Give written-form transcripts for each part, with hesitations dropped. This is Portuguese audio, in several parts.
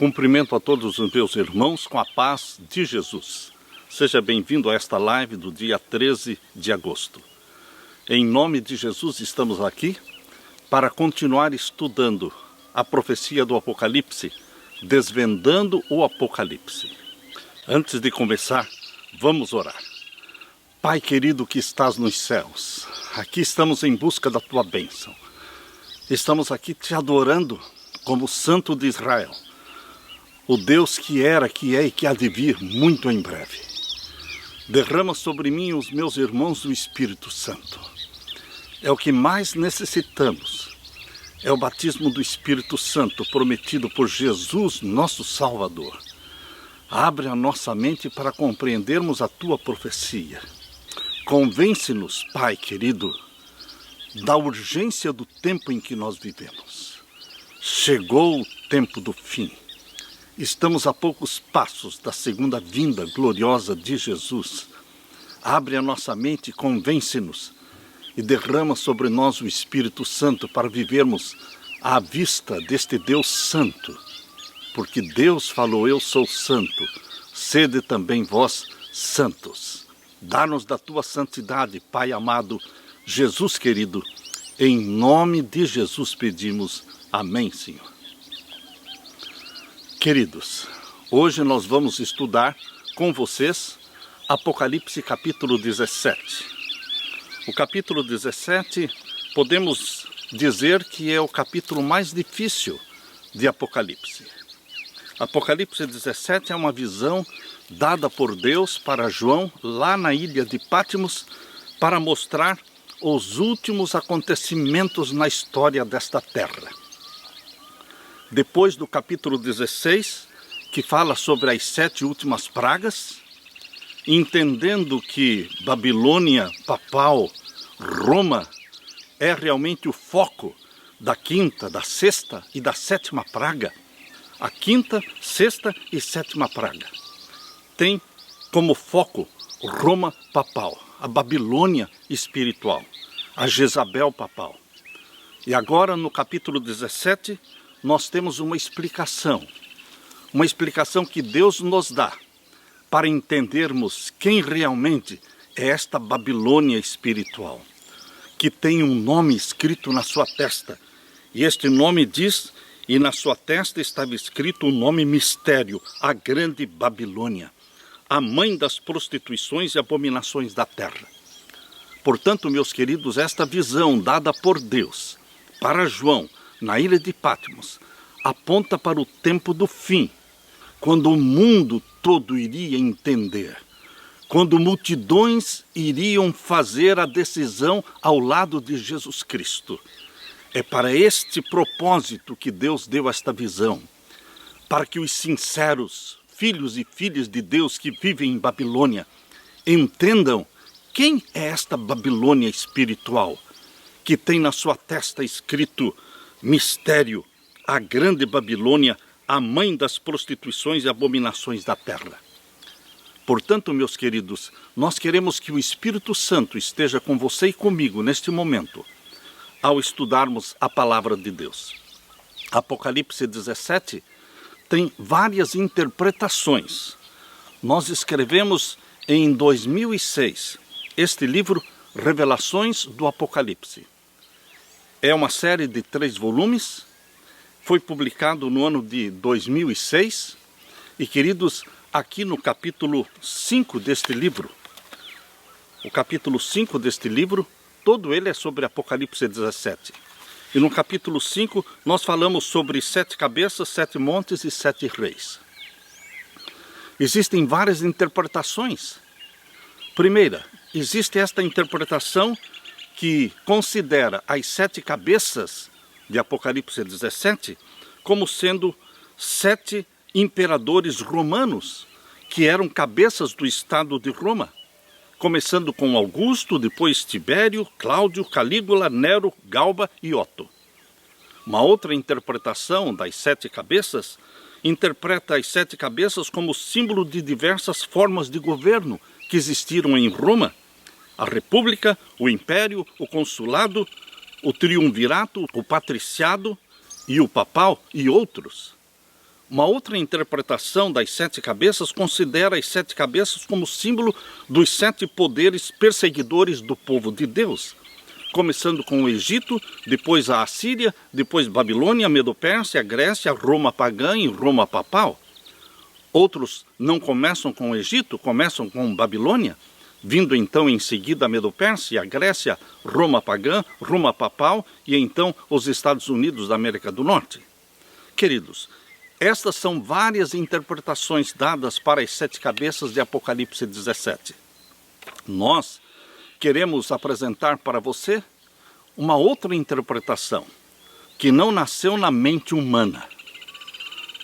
Cumprimento a todos os meus irmãos com a paz de Jesus. Seja bem-vindo a esta live do dia 13 de agosto. Em nome de Jesus estamos aqui para continuar estudando a profecia do Apocalipse, desvendando o Apocalipse. Antes de começar, vamos orar. Pai querido que estás nos céus, aqui estamos em busca da tua bênção. Estamos aqui te adorando como Santo de Israel, o Deus que era, que é e que há de vir muito em breve. Derrama sobre mim e os meus irmãos o Espírito Santo. É o que mais necessitamos. É o batismo do Espírito Santo prometido por Jesus, nosso Salvador. Abre a nossa mente para compreendermos a tua profecia. Convence-nos, Pai querido, da urgência do tempo em que nós vivemos. Chegou o tempo do fim. Estamos a poucos passos da segunda vinda gloriosa de Jesus. Abre a nossa mente, convence-nos e derrama sobre nós o Espírito Santo para vivermos à vista deste Deus Santo. Porque Deus falou, eu sou santo, sede também vós santos. Dá-nos da tua santidade, Pai amado, Jesus querido, em nome de Jesus pedimos. Amém, Senhor. Queridos, hoje nós vamos estudar com vocês Apocalipse capítulo 17. O capítulo 17 podemos dizer que é o capítulo mais difícil de Apocalipse. Apocalipse 17 é uma visão dada por Deus para João lá na ilha de Patmos para mostrar os últimos acontecimentos na história desta terra. Depois do capítulo 16, que fala sobre as 7 últimas pragas, entendendo que Babilônia papal, Roma, é realmente o foco da 5ª, da 6ª e da 7ª praga. A 5ª, 6ª e 7ª praga tem como foco Roma papal, a Babilônia espiritual, a Jezabel papal. E agora no capítulo 17, nós temos uma explicação que Deus nos dá para entendermos quem realmente é esta Babilônia espiritual, que tem um nome escrito na sua testa. E este nome diz, e na sua testa estava escrito o nome mistério, a grande Babilônia, a mãe das prostituições e abominações da terra. Portanto, meus queridos, esta visão dada por Deus para João, na ilha de Patmos, aponta para o tempo do fim, quando o mundo todo iria entender, quando multidões iriam fazer a decisão ao lado de Jesus Cristo. É para este propósito que Deus deu esta visão, para que os sinceros filhos e filhas de Deus que vivem em Babilônia entendam quem é esta Babilônia espiritual, que tem na sua testa escrito mistério, a grande Babilônia, a mãe das prostituições e abominações da terra. Portanto, meus queridos, nós queremos que o Espírito Santo esteja com você e comigo neste momento, ao estudarmos a palavra de Deus. Apocalipse 17 tem várias interpretações. Nós escrevemos em 2006 este livro, Revelações do Apocalipse. É uma série de 3 volumes, foi publicado no ano de 2006. E, queridos, aqui no capítulo 5 deste livro, o capítulo 5 deste livro, todo ele é sobre Apocalipse 17. E no capítulo 5 nós falamos sobre 7 cabeças, 7 montes e 7 reis. Existem várias interpretações. Primeira, existe esta interpretação que considera as 7 cabeças de Apocalipse 17 como sendo 7 imperadores romanos que eram cabeças do estado de Roma, começando com Augusto, depois Tibério, Cláudio, Calígula, Nero, Galba e Otto. Uma outra interpretação das 7 cabeças interpreta as 7 cabeças como símbolo de diversas formas de governo que existiram em Roma: a república, o império, o consulado, o triunvirato, o patriciado e o papal e outros. Uma outra interpretação das 7 cabeças considera as 7 cabeças como símbolo dos 7 poderes perseguidores do povo de Deus, começando com o Egito, depois a Assíria, depois Babilônia, Medo-Pérsia, Grécia, Roma pagã e Roma papal. Outros não começam com o Egito, começam com Babilônia, vindo então em seguida a Medo-Pérsia, a Grécia, Roma pagã, Roma papal e então os Estados Unidos da América do Norte. Queridos, estas são várias interpretações dadas para as 7 cabeças de Apocalipse 17. Nós queremos apresentar para você uma outra interpretação, que não nasceu na mente humana.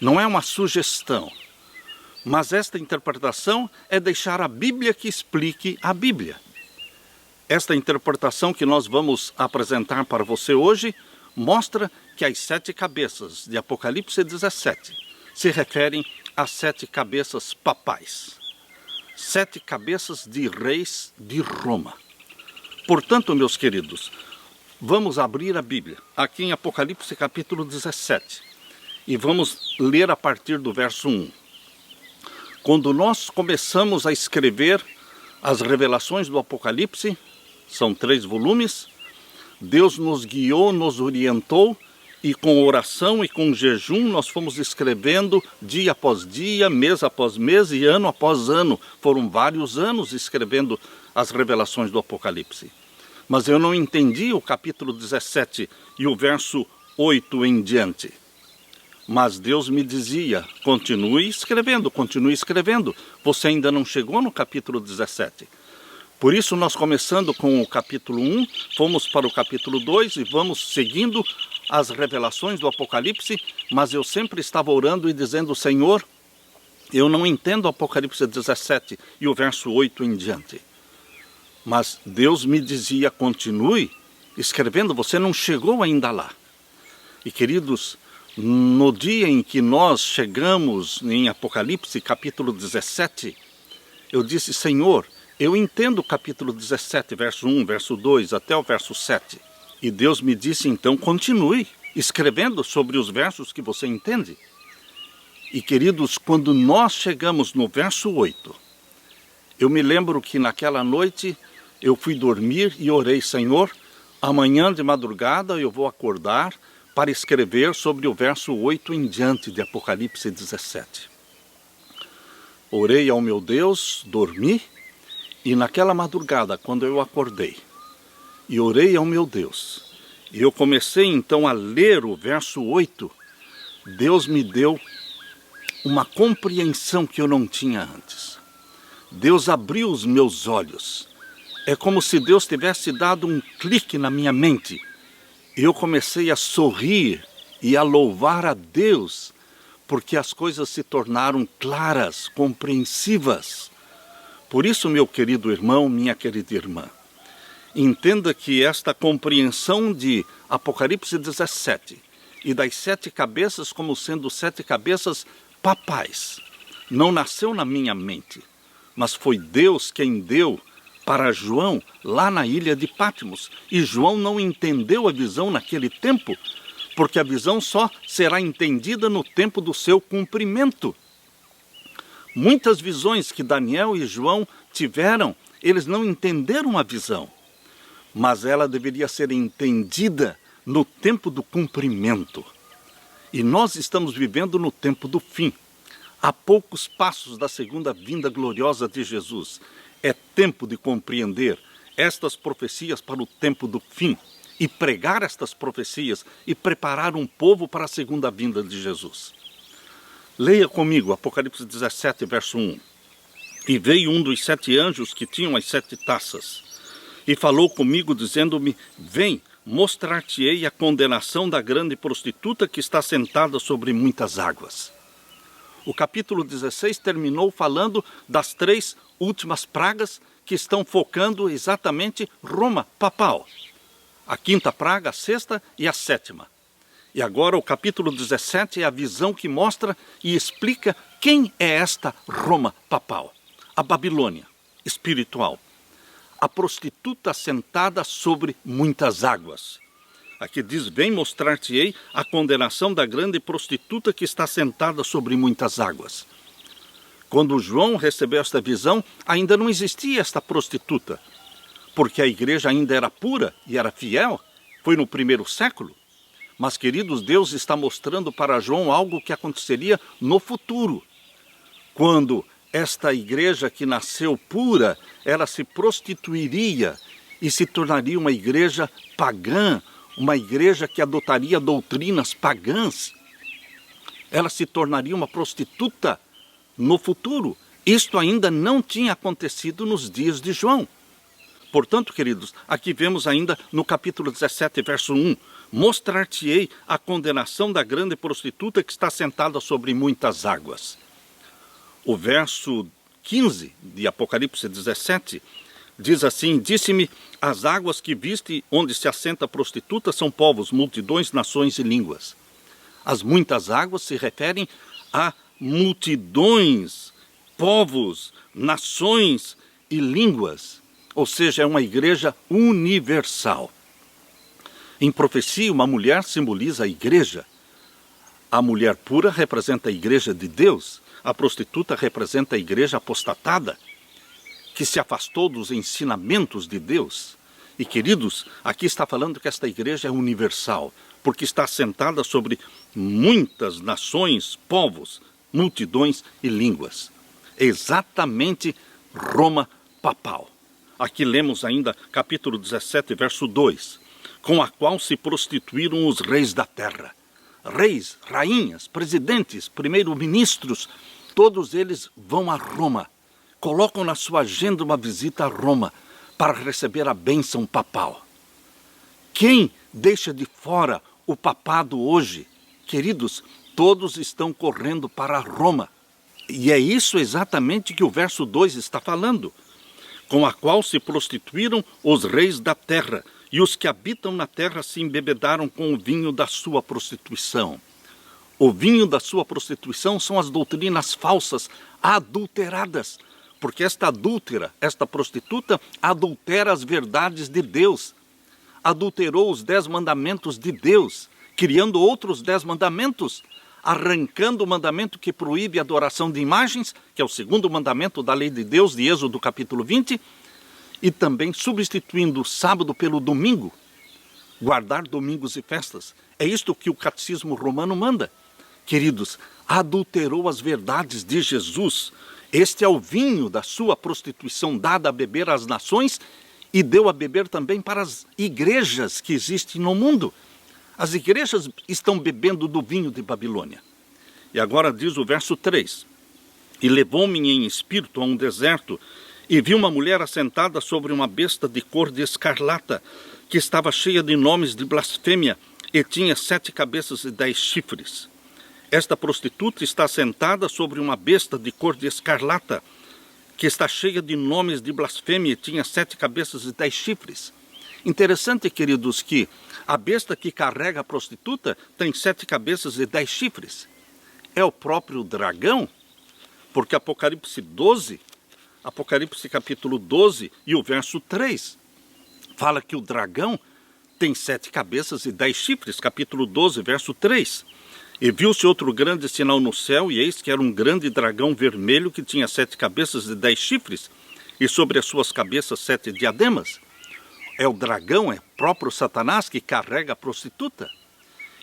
Não é uma sugestão, mas esta interpretação é deixar a Bíblia que explique a Bíblia. Esta interpretação que nós vamos apresentar para você hoje mostra que as 7 cabeças de Apocalipse 17 se referem às 7 cabeças papais. 7 cabeças de reis de Roma. Portanto, meus queridos, vamos abrir a Bíblia, aqui em Apocalipse capítulo 17, e vamos ler a partir do verso 1. Quando nós começamos a escrever as revelações do Apocalipse, são 3 volumes, Deus nos guiou, nos orientou, e com oração e com jejum nós fomos escrevendo dia após dia, mês após mês e ano após ano. Foram vários anos escrevendo as revelações do Apocalipse. Mas eu não entendi o capítulo 17 e o verso 8 em diante. Mas Deus me dizia, continue escrevendo, você ainda não chegou no capítulo 17. Por isso nós começando com o capítulo 1, fomos para o capítulo 2 e vamos seguindo as revelações do Apocalipse, mas eu sempre estava orando e dizendo, Senhor, eu não entendo o Apocalipse 17 e o verso 8 em diante. Mas Deus me dizia, continue escrevendo, você não chegou ainda lá. E queridos, no dia em que nós chegamos em Apocalipse capítulo 17, eu disse, Senhor, eu entendo o capítulo 17, verso 1, verso 2, até o verso 7. E Deus me disse, então, continue escrevendo sobre os versos que você entende. E, queridos, quando nós chegamos no verso 8, eu me lembro que naquela noite eu fui dormir e orei, Senhor, amanhã de madrugada eu vou acordar para escrever sobre o verso 8 em diante de Apocalipse 17. Orei ao meu Deus, dormi, e naquela madrugada, quando eu acordei e orei ao meu Deus, e eu comecei então a ler o verso 8, Deus me deu uma compreensão que eu não tinha antes. Deus abriu os meus olhos. É como se Deus tivesse dado um clique na minha mente. E eu comecei a sorrir e a louvar a Deus, porque as coisas se tornaram claras, compreensivas. Por isso, meu querido irmão, minha querida irmã, entenda que esta compreensão de Apocalipse 17 e das 7 cabeças como sendo 7 cabeças papais, não nasceu na minha mente, mas foi Deus quem deu para João lá na ilha de Patmos. E João não entendeu a visão naquele tempo, porque a visão só será entendida no tempo do seu cumprimento. Muitas visões que Daniel e João tiveram, eles não entenderam a visão, mas ela deveria ser entendida no tempo do cumprimento. E nós estamos vivendo no tempo do fim, a poucos passos da segunda vinda gloriosa de Jesus. É tempo de compreender estas profecias para o tempo do fim e pregar estas profecias e preparar um povo para a segunda vinda de Jesus. Leia comigo Apocalipse 17, verso 1. E veio um dos 7 anjos que tinham as 7 taças, e falou comigo, dizendo-me, vem, mostrar-te-ei a condenação da grande prostituta que está sentada sobre muitas águas. O capítulo 16 terminou falando das 3 últimas pragas que estão focando exatamente Roma papal. A 5ª praga, a 6ª e a 7ª. E agora o capítulo 17 é a visão que mostra e explica quem é esta Roma papal. A Babilônia espiritual. A prostituta sentada sobre muitas águas. Aqui diz, vem mostrar-te-ei a condenação da grande prostituta que está sentada sobre muitas águas. Quando João recebeu esta visão, ainda não existia esta prostituta, porque a igreja ainda era pura e era fiel, foi no primeiro século. Mas, queridos, Deus está mostrando para João algo que aconteceria no futuro, quando esta igreja que nasceu pura, ela se prostituiria e se tornaria uma igreja pagã, uma igreja que adotaria doutrinas pagãs. Ela se tornaria uma prostituta no futuro. Isto ainda não tinha acontecido nos dias de João. Portanto, queridos, aqui vemos ainda no capítulo 17, verso 1, mostrar-te-ei a condenação da grande prostituta que está sentada sobre muitas águas. O verso 15 de Apocalipse 17 diz assim, disse-me, as águas que viste onde se assenta a prostituta são povos, multidões, nações e línguas. As muitas águas se referem a multidões, povos, nações e línguas. Ou seja, é uma igreja universal. Em profecia, uma mulher simboliza a igreja. A mulher pura representa a igreja de Deus. A prostituta representa a igreja apostatada, que se afastou dos ensinamentos de Deus. E, queridos, aqui está falando que esta igreja é universal, porque está assentada sobre muitas nações, povos, multidões e línguas. Exatamente Roma papal. Aqui lemos ainda capítulo 17, verso 2, com a qual se prostituíram os reis da terra. Reis, rainhas, presidentes, primeiros-ministros, todos eles vão a Roma, colocam na sua agenda uma visita a Roma para receber a bênção papal. Quem deixa de fora o papado hoje? Queridos, todos estão correndo para Roma. E é isso exatamente que o verso 2 está falando. Com a qual se prostituíram os reis da terra, e os que habitam na terra se embebedaram com o vinho da sua prostituição. O vinho da sua prostituição são as doutrinas falsas, adulteradas, porque esta adúltera, esta prostituta, adultera as verdades de Deus, adulterou os 10 mandamentos de Deus, criando outros 10 mandamentos, arrancando o mandamento que proíbe a adoração de imagens, que é o segundo mandamento da lei de Deus, de Êxodo capítulo 20, e também substituindo o sábado pelo domingo, guardar domingos e festas. É isto que o catecismo romano manda. Queridos, adulterou as verdades de Jesus. Este é o vinho da sua prostituição dada a beber às nações e deu a beber também para as igrejas que existem no mundo. As igrejas estão bebendo do vinho de Babilônia. E agora diz o verso 3. E levou-me em espírito a um deserto, e vi uma mulher assentada sobre uma besta de cor de escarlata, que estava cheia de nomes de blasfêmia, e tinha 7 cabeças e 10 chifres. Esta prostituta está sentada sobre uma besta de cor de escarlata, que está cheia de nomes de blasfêmia, e tinha 7 cabeças e 10 chifres. Interessante, queridos, que a besta que carrega a prostituta tem 7 cabeças e 10 chifres. É o próprio dragão, porque Apocalipse capítulo 12 e o verso 3, fala que o dragão tem 7 cabeças e 10 chifres, capítulo 12, verso 3. E viu-se outro grande sinal no céu, e eis que era um grande dragão vermelho que tinha 7 cabeças e 10 chifres, e sobre as suas cabeças 7 diademas. É o dragão, é o próprio Satanás que carrega a prostituta.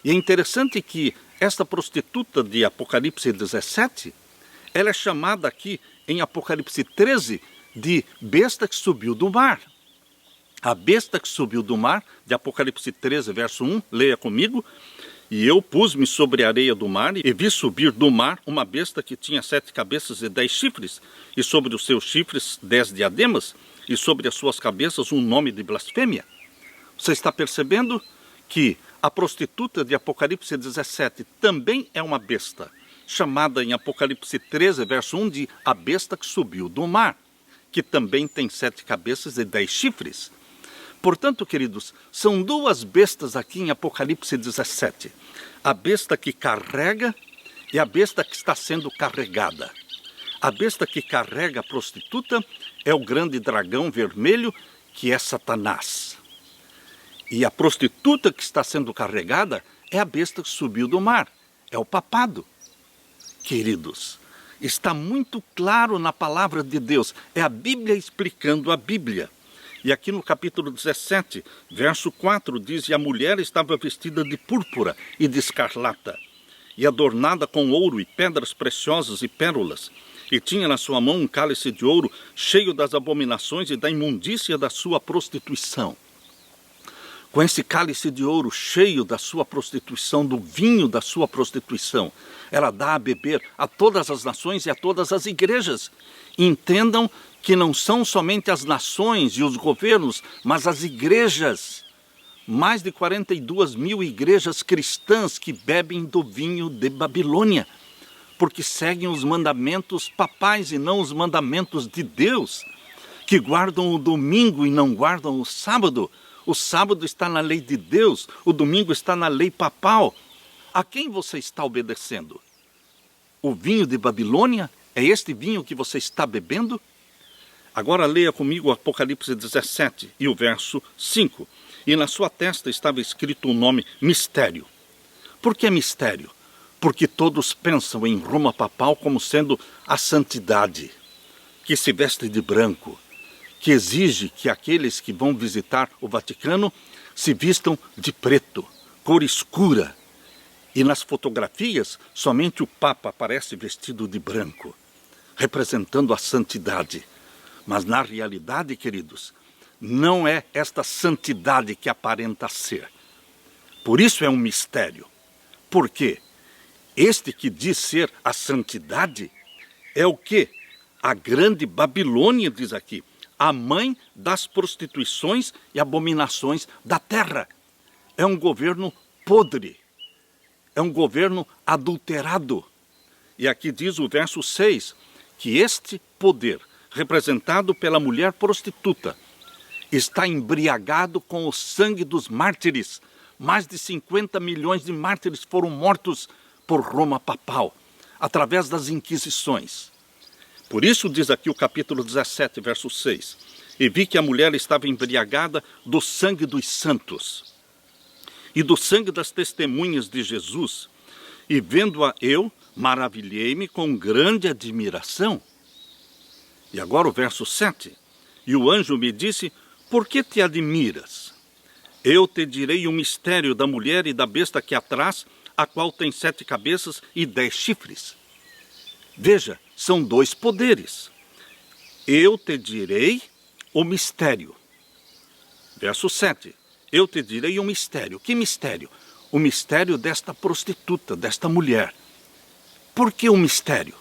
E é interessante que esta prostituta de Apocalipse 17, ela é chamada aqui em Apocalipse 13 de besta que subiu do mar. A besta que subiu do mar, de Apocalipse 13, verso 1, leia comigo. E eu pus-me sobre a areia do mar e vi subir do mar uma besta que tinha 7 cabeças e 10 chifres, e sobre os seus chifres 10 diademas, e sobre as suas cabeças um nome de blasfêmia. Você está percebendo que a prostituta de Apocalipse 17 também é uma besta, chamada em Apocalipse 13, verso 1, de a besta que subiu do mar, que também tem 7 cabeças e 10 chifres. Portanto, queridos, são 2 bestas aqui em Apocalipse 17. A besta que carrega e a besta que está sendo carregada. A besta que carrega a prostituta é o grande dragão vermelho, que é Satanás. E a prostituta que está sendo carregada é a besta que subiu do mar, é o papado. Queridos, está muito claro na palavra de Deus, é a Bíblia explicando a Bíblia. E aqui no capítulo 17, verso 4, diz: E a mulher estava vestida de púrpura e de escarlata, e adornada com ouro e pedras preciosas e pérolas, e tinha na sua mão um cálice de ouro cheio das abominações e da imundícia da sua prostituição. Com esse cálice de ouro cheio da sua prostituição, do vinho da sua prostituição, ela dá a beber a todas as nações e a todas as igrejas. Entendam que não são somente as nações e os governos, mas as igrejas. Mais de 42 mil igrejas cristãs que bebem do vinho de Babilônia, porque seguem os mandamentos papais e não os mandamentos de Deus, que guardam o domingo e não guardam o sábado. O sábado está na lei de Deus, o domingo está na lei papal. A quem você está obedecendo? O vinho de Babilônia? É este vinho que você está bebendo? Agora leia comigo o Apocalipse 17 e o verso 5. E na sua testa estava escrito o nome Mistério. Por que mistério? Porque todos pensam em Roma papal como sendo a santidade, que se veste de branco, que exige que aqueles que vão visitar o Vaticano se vistam de preto, cor escura. E nas fotografias, somente o Papa aparece vestido de branco, representando a santidade. Mas na realidade, queridos, não é esta santidade que aparenta ser. Por isso é um mistério. Por quê? Este que diz ser a santidade é o quê? A grande Babilônia, diz aqui, a mãe das prostituições e abominações da terra. É um governo podre, é um governo adulterado. E aqui diz o verso 6, que este poder, representado pela mulher prostituta, está embriagado com o sangue dos mártires. Mais de 50 milhões de mártires foram mortos por Roma papal, através das inquisições. Por isso diz aqui o capítulo 17, verso 6. E vi que a mulher estava embriagada do sangue dos santos e do sangue das testemunhas de Jesus. E vendo-a eu, maravilhei-me com grande admiração. E agora o verso 7. E o anjo me disse: Por que te admiras? Eu te direi o mistério da mulher e da besta que a traz, a qual tem 7 cabeças e 10 chifres. Veja, são 2 poderes. Eu te direi o mistério. Verso 7. Eu te direi o mistério. Que mistério? O mistério desta prostituta, desta mulher. Por que o mistério?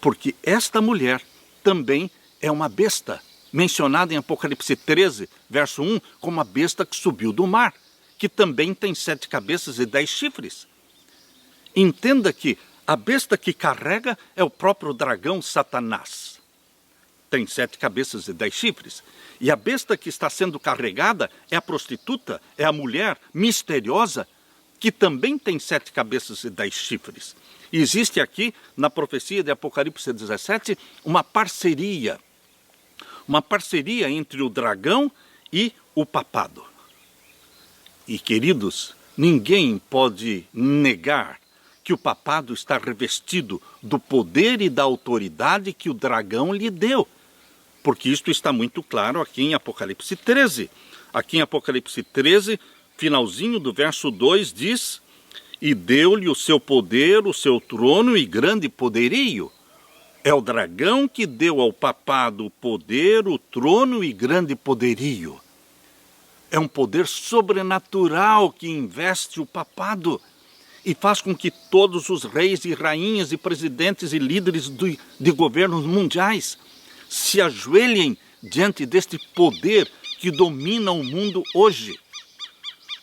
Porque esta mulher também é uma besta, mencionada em Apocalipse 13, verso 1, como a besta que subiu do mar, que também tem 7 cabeças e 10 chifres. Entenda que a besta que carrega é o próprio dragão Satanás. Tem 7 cabeças e 10 chifres. E a besta que está sendo carregada é a prostituta, é a mulher misteriosa, que também tem 7 cabeças e 10 chifres. E existe aqui, na profecia de Apocalipse 17, uma parceria entre o dragão e o papado. E, queridos, ninguém pode negar que o papado está revestido do poder e da autoridade que o dragão lhe deu. Porque isto está muito claro aqui em Apocalipse 13. Aqui em Apocalipse 13, finalzinho do verso 2, diz: E deu-lhe o seu poder, o seu trono e grande poderio. É o dragão que deu ao papado o poder, o trono e grande poderio. É um poder sobrenatural que investe o papado e faz com que todos os reis e rainhas e presidentes e líderes de governos mundiais se ajoelhem diante deste poder que domina o mundo hoje.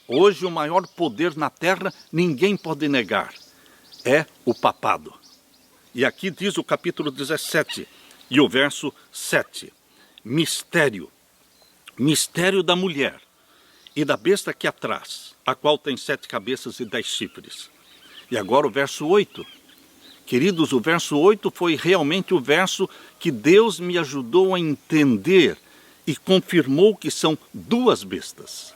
Hoje o maior poder na terra, ninguém pode negar, é o papado. E aqui diz o capítulo 17 e o verso 7. Mistério. Mistério da mulher e da besta que a traz, a qual tem 7 cabeças e 10 chifres. E agora o verso 8. Queridos, o verso 8 foi realmente o verso que Deus me ajudou a entender e confirmou que são 2 bestas.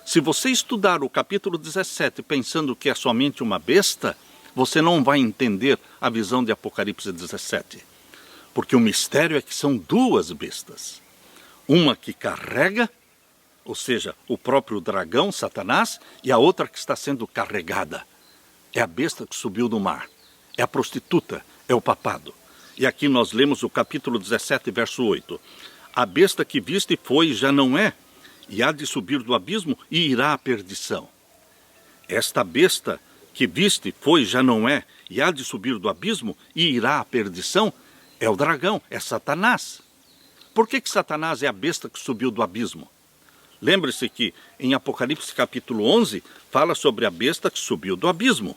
Se você estudar o capítulo 17 pensando que é somente uma besta, você não vai entender a visão de Apocalipse 17. Porque o mistério é que são duas bestas. Uma que carrega, ou seja, o próprio dragão, Satanás, e a outra que está sendo carregada. É a besta que subiu do mar, é a prostituta, é o papado. E aqui nós lemos o capítulo 17, verso 8. A besta que viste foi e já não é, e há de subir do abismo e irá à perdição. Esta besta que viste foi e já não é, e há de subir do abismo e irá à perdição, é o dragão, é Satanás. Por que Satanás é a besta que subiu do abismo? Lembre-se que em Apocalipse capítulo 11 fala sobre a besta que subiu do abismo.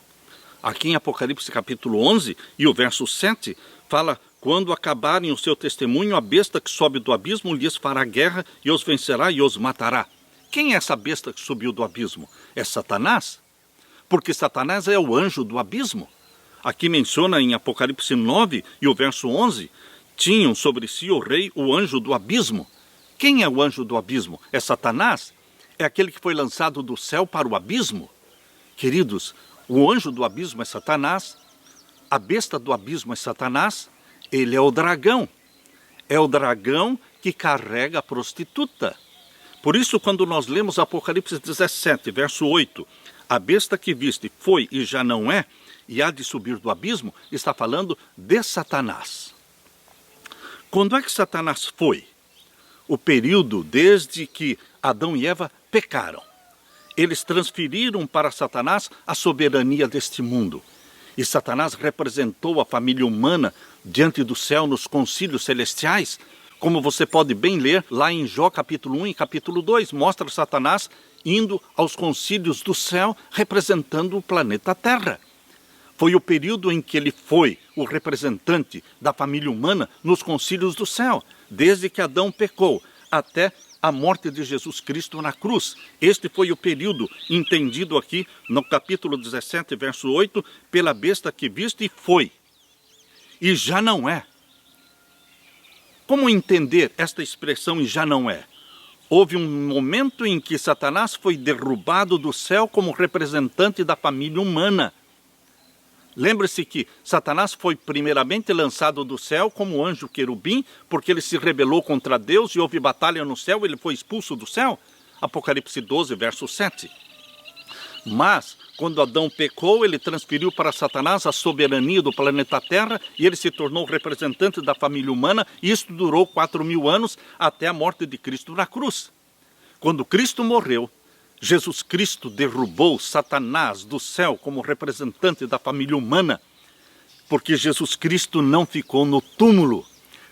Aqui em Apocalipse capítulo 11 e o verso 7 fala: quando acabarem o seu testemunho, a besta que sobe do abismo lhes fará guerra e os vencerá e os matará. Quem é essa besta que subiu do abismo? É Satanás, porque Satanás é o anjo do abismo. Aqui menciona em Apocalipse 9 e o verso 11, tinham sobre si o rei, o anjo do abismo. Quem é o anjo do abismo? É Satanás? É aquele que foi lançado do céu para o abismo? Queridos, o anjo do abismo é Satanás, a besta do abismo é Satanás, ele é o dragão. É o dragão que carrega a prostituta. Por isso, quando nós lemos Apocalipse 17, verso 8, a besta que viste foi e já não é, e há de subir do abismo, está falando de Satanás. Quando é que Satanás foi? O período desde que Adão e Eva pecaram. Eles transferiram para Satanás a soberania deste mundo. E Satanás representou a família humana diante do céu nos concílios celestiais, como você pode bem ler lá em Jó capítulo 1 e capítulo 2, mostra Satanás indo aos concílios do céu representando o planeta Terra. Foi o período em que ele foi o representante da família humana nos concílios do céu, desde que Adão pecou até a morte de Jesus Cristo na cruz. Este foi o período entendido aqui no capítulo 17, verso 8, pela besta que viste e foi, e já não é. Como entender esta expressão e já não é? Houve um momento em que Satanás foi derrubado do céu como representante da família humana. Lembre-se que Satanás foi primeiramente lançado do céu como anjo querubim, porque ele se rebelou contra Deus e houve batalha no céu, ele foi expulso do céu. Apocalipse 12, verso 7. Mas, quando Adão pecou, ele transferiu para Satanás a soberania do planeta Terra e ele se tornou representante da família humana, e isso durou 4.000 anos até a morte de Cristo na cruz. Quando Cristo morreu, Jesus Cristo derrubou Satanás do céu como representante da família humana, porque Jesus Cristo não ficou no túmulo.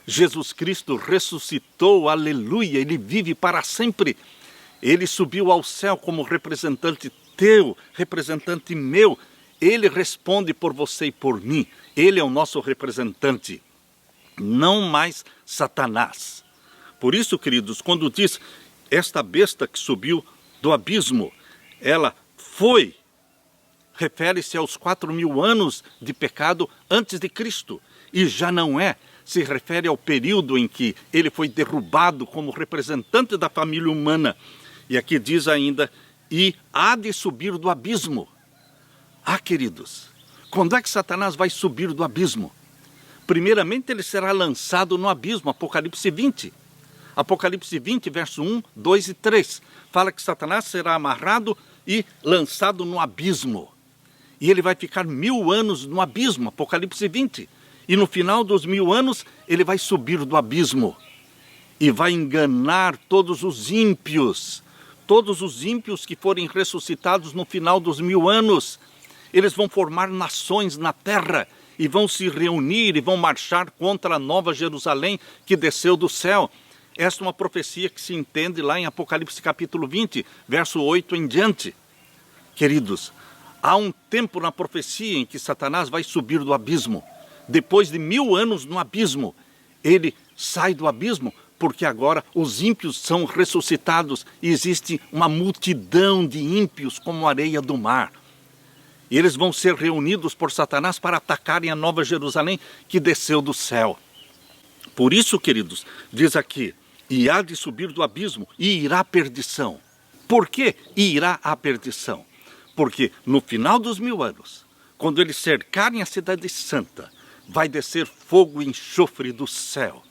Jesus Cristo ressuscitou, aleluia, ele vive para sempre. Ele subiu ao céu como representante teu, representante meu. Ele responde por você e por mim. Ele é o nosso representante, não mais Satanás. Por isso, queridos, quando diz esta besta que subiu do abismo, ela foi, refere-se aos 4.000 anos de pecado antes de Cristo, e já não é, se refere ao período em que ele foi derrubado como representante da família humana. E aqui diz ainda, e há de subir do abismo. Ah, queridos, quando é que Satanás vai subir do abismo? Primeiramente ele será lançado no abismo, Apocalipse 20. Apocalipse 20, verso 1, 2 e 3, fala que Satanás será amarrado e lançado no abismo. E ele vai ficar 1.000 anos no abismo, Apocalipse 20. E no final dos 1.000 anos, ele vai subir do abismo. E vai enganar todos os ímpios que forem ressuscitados no final dos 1.000 anos. Eles vão formar nações na terra e vão se reunir e vão marchar contra a Nova Jerusalém que desceu do céu. Esta é uma profecia que se entende lá em Apocalipse capítulo 20, verso 8 em diante. Queridos, há um tempo na profecia em que Satanás vai subir do abismo. Depois de 1.000 anos no abismo, ele sai do abismo, porque agora os ímpios são ressuscitados e existe uma multidão de ímpios como a areia do mar. E eles vão ser reunidos por Satanás para atacarem a Nova Jerusalém que desceu do céu. Por isso, queridos, diz aqui, e há de subir do abismo e irá à perdição. Por que irá à perdição? Porque no final dos 1000 anos, quando eles cercarem a cidade santa, vai descer fogo e enxofre do céu.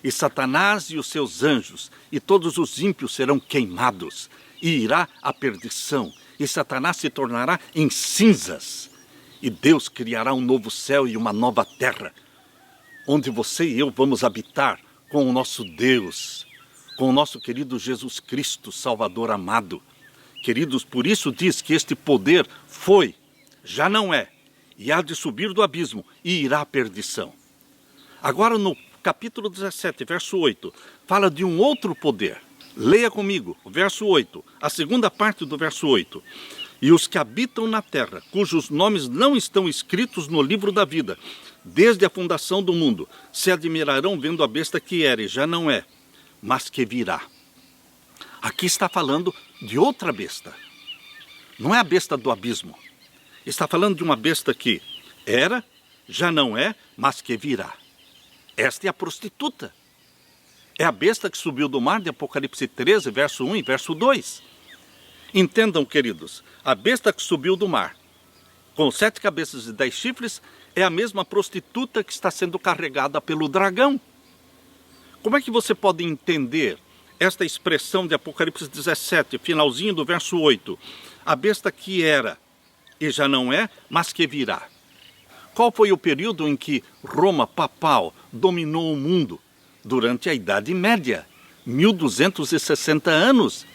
E Satanás e os seus anjos e todos os ímpios serão queimados. E irá à perdição. E Satanás se tornará em cinzas. E Deus criará um novo céu e uma nova terra, onde você e eu vamos habitar com o nosso Deus, com o nosso querido Jesus Cristo, Salvador amado. Queridos, por isso diz que este poder foi, já não é, e há de subir do abismo e irá à perdição. Agora no capítulo 17, verso 8, fala de um outro poder. Leia comigo, o verso 8, a segunda parte do verso 8. E os que habitam na terra, cujos nomes não estão escritos no livro da vida, desde a fundação do mundo, se admirarão vendo a besta que era e já não é, mas que virá. Aqui está falando de outra besta. Não é a besta do abismo. Está falando de uma besta que era, já não é, mas que virá. Esta é a prostituta. É a besta que subiu do mar de Apocalipse 13, verso 1 e verso 2. Entendam, queridos, a besta que subiu do mar, com 7 cabeças e 10 chifres, é a mesma prostituta que está sendo carregada pelo dragão. Como é que você pode entender esta expressão de Apocalipse 17, finalzinho do verso 8? A besta que era e já não é, mas que virá. Qual foi o período em que Roma papal dominou o mundo? Durante a Idade Média, 1260 anos,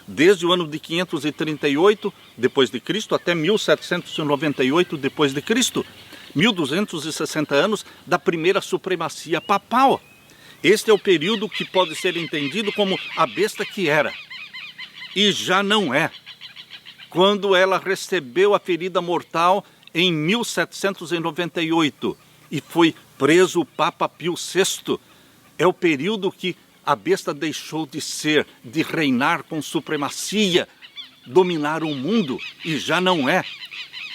desde o ano de 538 depois de Cristo até 1798 depois de Cristo, 1260 anos da primeira supremacia papal. Este é o período que pode ser entendido como a besta que era e já não é. Quando ela recebeu a ferida mortal em 1798 e foi preso o Papa Pio VI, é o período que a besta deixou de ser, de reinar com supremacia, dominar o mundo, e já não é.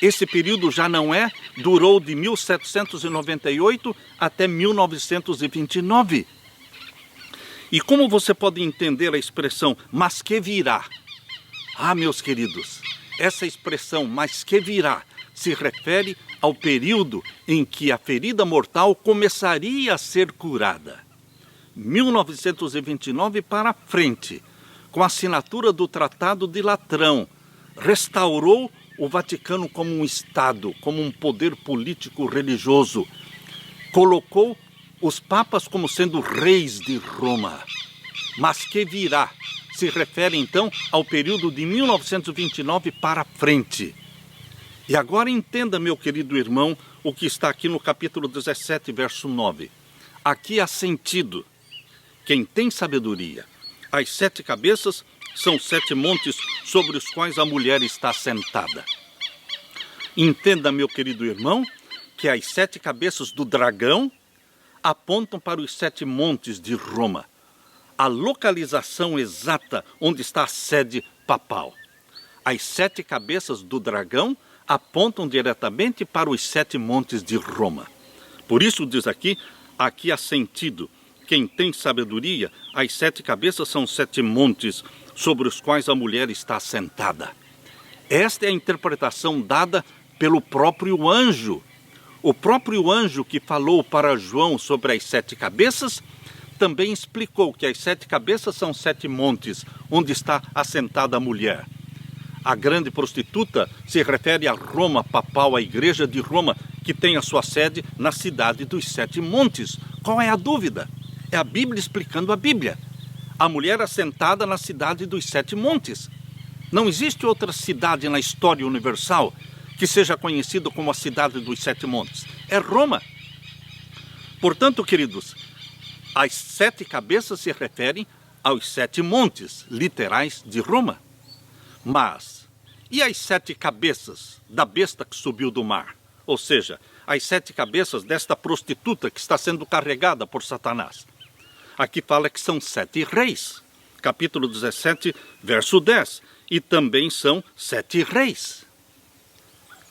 Esse período já não é, durou de 1798 até 1929. E como você pode entender a expressão, mas que virá? Ah, meus queridos, essa expressão, mas que virá, se refere ao período em que a ferida mortal começaria a ser curada. 1929 para frente, com a assinatura do Tratado de Latrão, restaurou o Vaticano como um Estado, como um poder político religioso. Colocou os papas como sendo reis de Roma. Mas que virá se refere então ao período de 1929 para frente. E agora entenda, meu querido irmão, o que está aqui no capítulo 17, verso 9. Aqui há sentido. Quem tem sabedoria. As 7 cabeças são 7 montes sobre os quais a mulher está sentada. Entenda, meu querido irmão, que as 7 cabeças do dragão apontam para os 7 montes de Roma, a localização exata onde está a sede papal. As 7 cabeças do dragão apontam diretamente para os 7 montes de Roma. Por isso diz aqui há sentido. Quem tem sabedoria, as 7 cabeças são 7 montes sobre os quais a mulher está sentada. Esta é a interpretação dada pelo próprio anjo. O próprio anjo que falou para João sobre as 7 cabeças, também explicou que as 7 cabeças são 7 montes, onde está assentada a mulher. A grande prostituta se refere a Roma papal, a igreja de Roma, que tem a sua sede na cidade dos 7 montes. Qual é a dúvida? É a Bíblia explicando a Bíblia. A mulher assentada na cidade dos 7 montes. Não existe outra cidade na história universal que seja conhecida como a cidade dos 7 montes. É Roma. Portanto, queridos, as 7 cabeças se referem aos 7 montes literais de Roma. Mas, e as 7 cabeças da besta que subiu do mar? Ou seja, as 7 cabeças desta prostituta que está sendo carregada por Satanás. Aqui fala que são 7 reis, capítulo 17, verso 10, e também são 7 reis.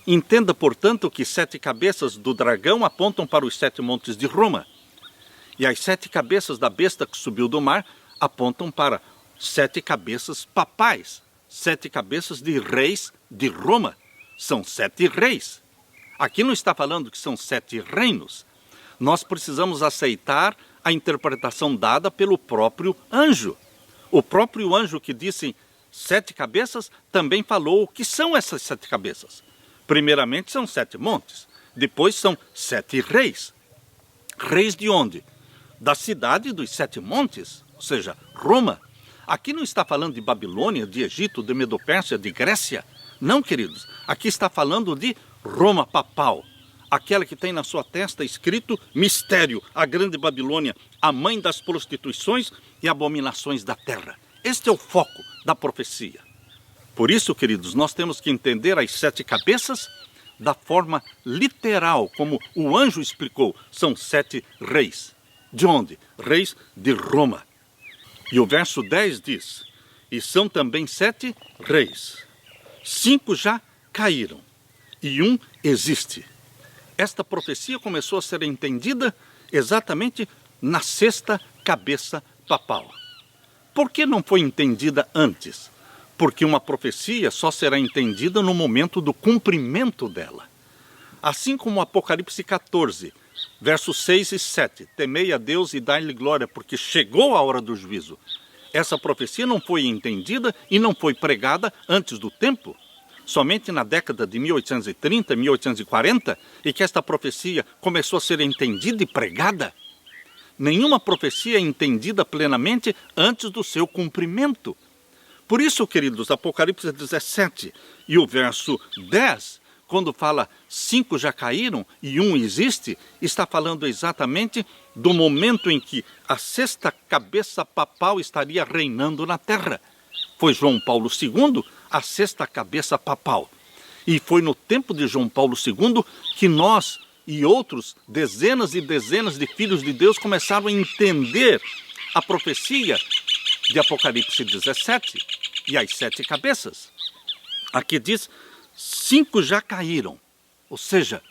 Entenda, portanto, que 7 cabeças do dragão apontam para os 7 montes de Roma, e as 7 cabeças da besta que subiu do mar apontam para 7 cabeças papais, 7 cabeças de reis de Roma. São 7 reis. Aqui não está falando que são 7 reinos. Nós precisamos aceitar a interpretação dada pelo próprio anjo. O próprio anjo que disse 7 cabeças também falou o que são essas 7 cabeças. Primeiramente são 7 montes, depois são 7 reis. Reis de onde? Da cidade dos 7 montes, ou seja, Roma. Aqui não está falando de Babilônia, de Egito, de Medopérsia, de Grécia. Não, queridos. Aqui está falando de Roma papal. Aquela que tem na sua testa escrito mistério, a grande Babilônia, a mãe das prostituições e abominações da terra. Este é o foco da profecia. Por isso, queridos, nós temos que entender as 7 cabeças da forma literal, como o anjo explicou. São 7 reis. De onde? Reis de Roma. E o verso 10 diz, e são também 7 reis. 5 já caíram e 1 existe. Esta profecia começou a ser entendida exatamente na 6ª cabeça papal. Por que não foi entendida antes? Porque uma profecia só será entendida no momento do cumprimento dela. Assim como Apocalipse 14, versos 6 e 7, temei a Deus e dai-lhe glória, porque chegou a hora do juízo. Essa profecia não foi entendida e não foi pregada antes do tempo. Somente na década de 1830, 1840, e que esta profecia começou a ser entendida e pregada. Nenhuma profecia é entendida plenamente antes do seu cumprimento. Por isso, queridos, Apocalipse 17 e o verso 10, quando fala 5 já caíram e 1 existe, está falando exatamente do momento em que a 6ª cabeça papal estaria reinando na terra. Foi João Paulo II, a 6ª cabeça papal. E foi no tempo de João Paulo II que nós e outros, dezenas e dezenas de filhos de Deus, começaram a entender a profecia de Apocalipse 17 e as 7 cabeças. Aqui diz, 5 já caíram. Ou seja,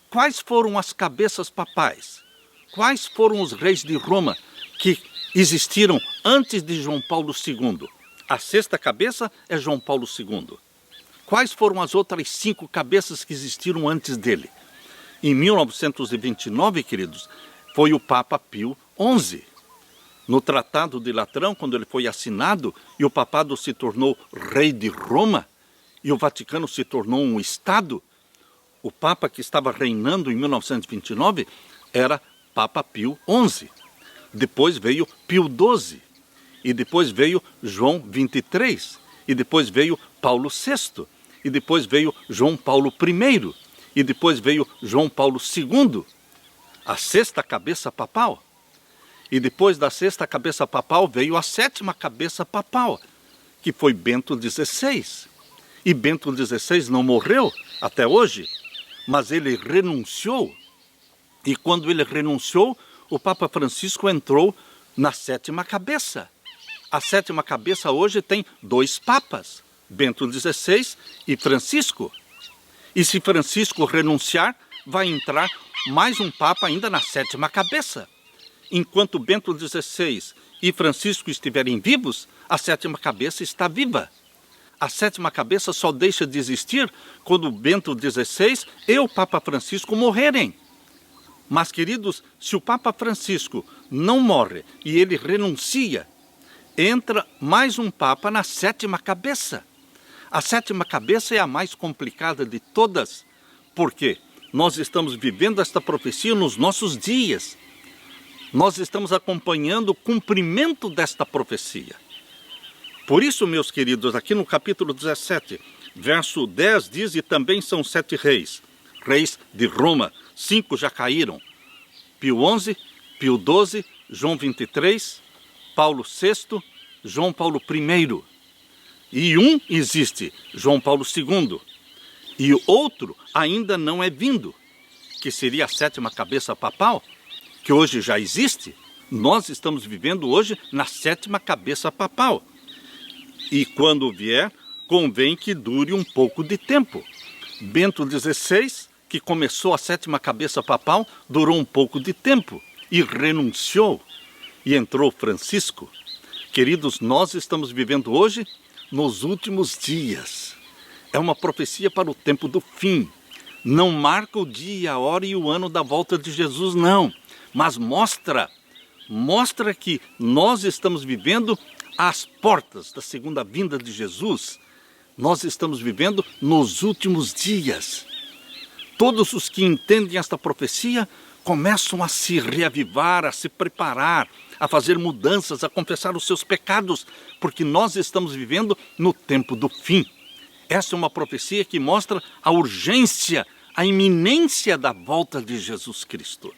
quais foram as cabeças papais? Quais foram os reis de Roma que existiram antes de João Paulo II? A 6ª cabeça é João Paulo II. Quais foram as outras 5 cabeças que existiram antes dele? Em 1929, queridos, foi o Papa Pio XI. No Tratado de Latrão, quando ele foi assinado e o papado se tornou rei de Roma e o Vaticano se tornou um Estado, o Papa que estava reinando em 1929 era Papa Pio XI. Depois veio Pio XII. E depois veio João 23. E depois veio Paulo VI. E depois veio João Paulo I. E depois veio João Paulo II. A 6ª cabeça papal. E depois da 6ª cabeça papal veio a 7ª cabeça papal, que foi Bento XVI. E Bento XVI não morreu até hoje, mas ele renunciou. E quando ele renunciou, o Papa Francisco entrou na 7ª cabeça. A 7ª cabeça hoje tem 2 papas, Bento XVI e Francisco. E se Francisco renunciar, vai entrar mais um papa ainda na 7ª cabeça. Enquanto Bento XVI e Francisco estiverem vivos, a 7ª cabeça está viva. A 7ª cabeça só deixa de existir quando Bento XVI e o Papa Francisco morrerem. Mas, queridos, se o Papa Francisco não morre e ele renuncia, entra mais um Papa na 7ª cabeça. A 7ª cabeça é a mais complicada de todas, porque nós estamos vivendo esta profecia nos nossos dias. Nós estamos acompanhando o cumprimento desta profecia. Por isso, meus queridos, aqui no capítulo 17, verso 10 diz, e também são 7 reis, reis de Roma, 5 já caíram, Pio XI, Pio XII, João 23, Paulo VI, João Paulo I. E um existe, João Paulo II. E o outro ainda não é vindo, que seria a 7ª cabeça papal, que hoje já existe. Nós estamos vivendo hoje na 7ª cabeça papal. E quando vier, convém que dure um pouco de tempo. Bento XVI, que começou a 7ª cabeça papal, durou um pouco de tempo e renunciou. E entrou Francisco. Queridos, nós estamos vivendo hoje nos últimos dias. É uma profecia para o tempo do fim. Não marca o dia, a hora e o ano da volta de Jesus, não. Mas mostra que nós estamos vivendo às portas da segunda vinda de Jesus. Nós estamos vivendo nos últimos dias. Todos os que entendem esta profecia começam a se reavivar, a se preparar, a fazer mudanças, a confessar os seus pecados, porque nós estamos vivendo no tempo do fim. Essa é uma profecia que mostra a urgência, a iminência da volta de Jesus Cristo.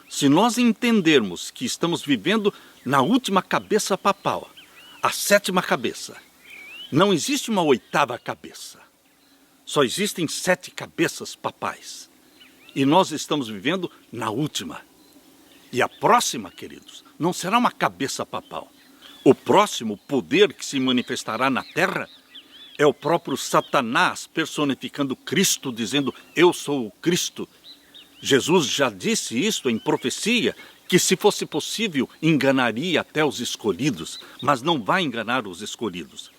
Se nós entendermos que estamos vivendo na última cabeça papal, a 7ª cabeça, não existe uma 8ª cabeça. Só existem 7 cabeças papais. E nós estamos vivendo na última. E a próxima, queridos, não será uma cabeça papal. O próximo poder que se manifestará na terra é o próprio Satanás personificando Cristo, dizendo: eu sou o Cristo. Jesus já disse isso em profecia, que se fosse possível enganaria até os escolhidos, mas não vai enganar os escolhidos.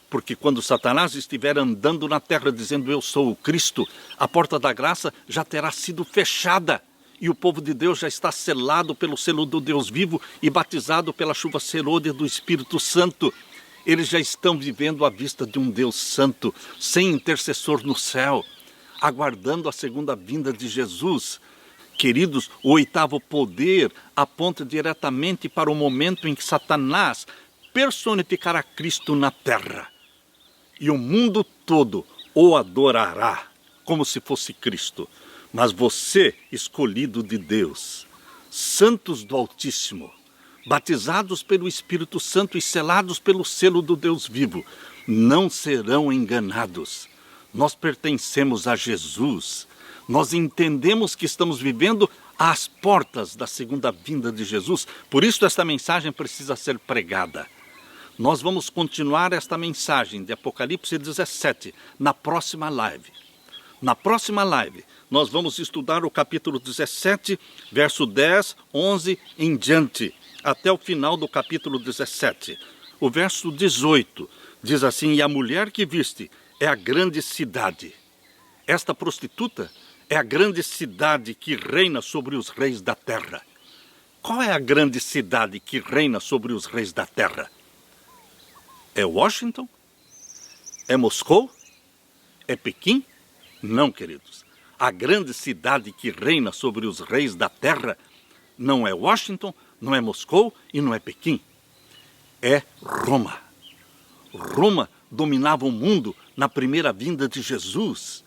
Porque quando Satanás estiver andando na terra dizendo: eu sou o Cristo, a porta da graça já terá sido fechada. E o povo de Deus já está selado pelo selo do Deus vivo e batizado pela chuva serôdia do Espírito Santo. Eles já estão vivendo à vista de um Deus santo, sem intercessor no céu, aguardando a segunda vinda de Jesus. Queridos, o 8º poder aponta diretamente para o momento em que Satanás personificará Cristo na terra. E o mundo todo o adorará como se fosse Cristo. Mas você, escolhido de Deus, santos do Altíssimo, batizados pelo Espírito Santo e selados pelo selo do Deus vivo, não serão enganados. Nós pertencemos a Jesus. Nós entendemos que estamos vivendo às portas da segunda vinda de Jesus. Por isso esta mensagem precisa ser pregada. Nós vamos continuar esta mensagem de Apocalipse 17 na próxima live. Na próxima live, nós vamos estudar o capítulo 17, verso 10, 11 em diante, até o final do capítulo 17. O verso 18 diz assim: e a mulher que viste é a grande cidade. Esta prostituta é a grande cidade que reina sobre os reis da terra. Qual é a grande cidade que reina sobre os reis da terra? É Washington? É Moscou? É Pequim? Não, queridos. A grande cidade que reina sobre os reis da terra não é Washington, não é Moscou e não é Pequim. É Roma. Roma dominava o mundo na primeira vinda de Jesus.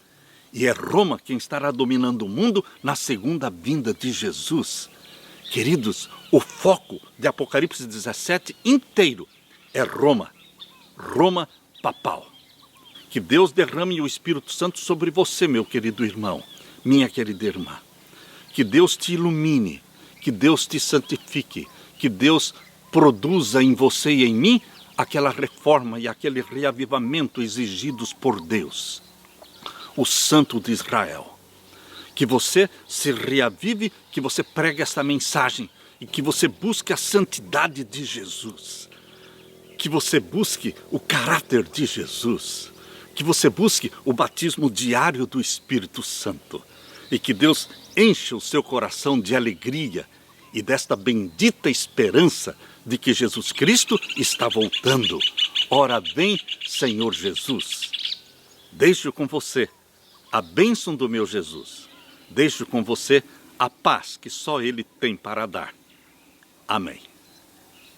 E é Roma quem estará dominando o mundo na segunda vinda de Jesus. Queridos, o foco de Apocalipse 17 inteiro é Roma. Roma papal. Que Deus derrame o Espírito Santo sobre você, meu querido irmão, minha querida irmã. Que Deus te ilumine, que Deus te santifique, que Deus produza em você e em mim aquela reforma e aquele reavivamento exigidos por Deus, o Santo de Israel. Que você se reavive, que você pregue esta mensagem e que você busque a santidade de Jesus. Que você busque o caráter de Jesus. Que você busque o batismo diário do Espírito Santo. E que Deus encha o seu coração de alegria e desta bendita esperança de que Jesus Cristo está voltando. Ora vem, Senhor Jesus. Deixo com você a bênção do meu Jesus. Deixo com você a paz que só Ele tem para dar. Amém.